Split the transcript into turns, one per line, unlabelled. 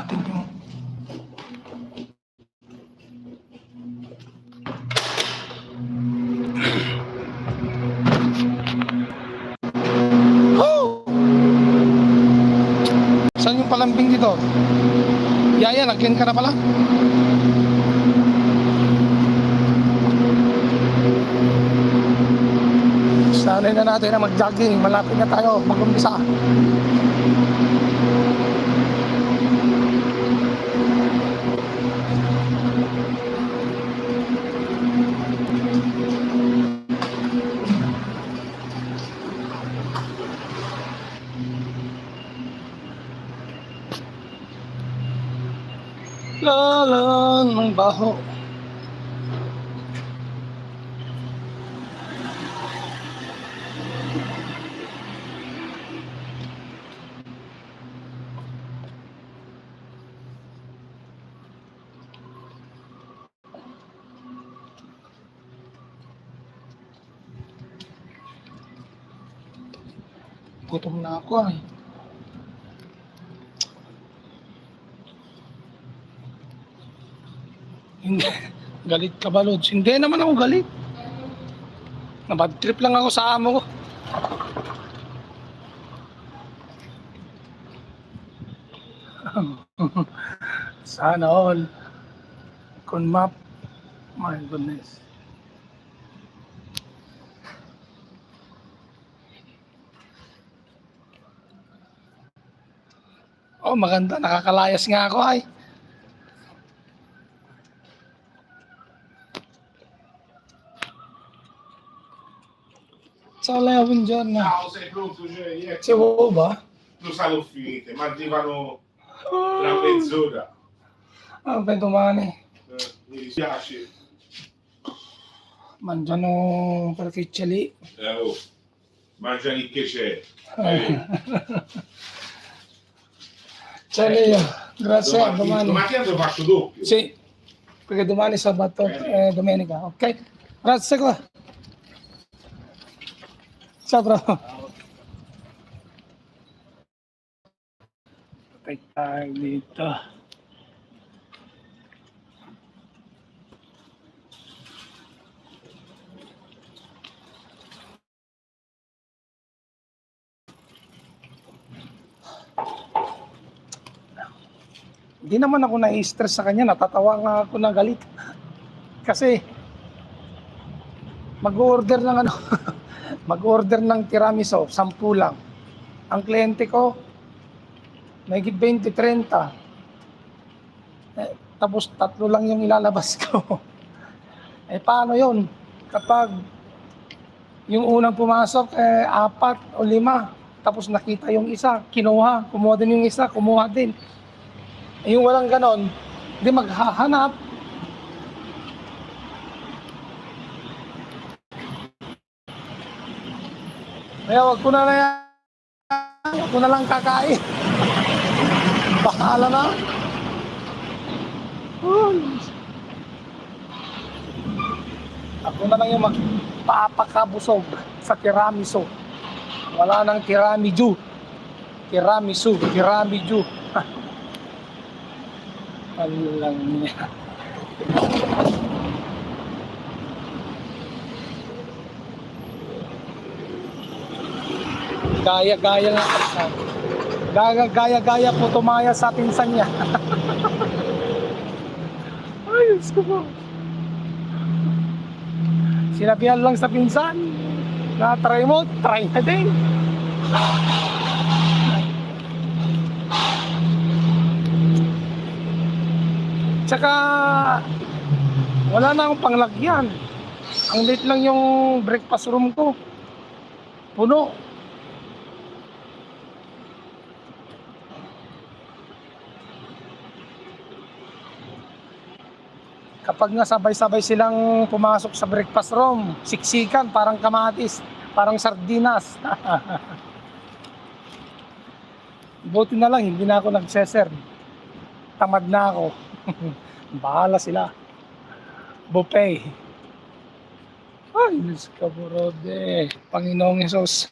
natin yung saan yung palambing dito? Yaya, lagyan ka na pala. Sanay na natin na mag-jogging. Malapit na tayo mag-umpisa. Lalan ng baho. Gutom na ako ay. Hindi. Galit ka ba, Lods? Hindi naman ako galit. Nabad trip lang ako sa amo ko. Sana all. Con map. My goodness. Oh, maganda. Nakakalayas nga ako ay. Ciao Leo, buongiorno.
Ciao, sei pronto?
C'è uova?
Non sa l'ho finite, ma arrivano tra mezz'ora.
Ah, beh, domani.
Mi dispiace.
Mangiano perché c'è lì.
Oh, mangia lì che c'è.
Ciao Leo, grazie, a domani.
Domattina te lo faccio doppio.
Sì, perché domani è sabato e domenica, ok? Grazie qua. Ciao bro. Patay tayo dito. Hindi naman ako na-stress sa kanya, natatawa nga ako na galit. Kasi mag-order ng ano, mag-order ng tiramisu, 10 lang. Ang kliyente ko, may 20-30. Tapos 3 lang yung ilalabas ko. Paano yun? Kapag yung unang pumasok, 4 o 5, tapos nakita yung isa, kumuha din yung isa, kumuha din. Yung walang ganon, hindi maghahanap. Kaya wag ko na lang kakain. Bahala na. Ako na lang yung magpapakabusog sa tiramisu. Wala nang tiramisu. Tiramisu. Ano lang niya. Gaya-gaya nga. Gaya-gaya po tumaya sa pinsan niya. Ay, Diyos ko po. Sinabihan lang sa pinsan. Na-try mo, try na din. Tsaka wala na akong panglagyan. Ang late lang yung breakfast room ko. Puno. Kapag nga sabay-sabay silang pumasok sa breakfast room, siksikan, parang kamatis, parang sardinas. Buti na lang, hindi na ako nagseserve. Tamad na ako. Bahala sila. Buffet. Ay, Diyos ka, Borode. Panginoong Hesus.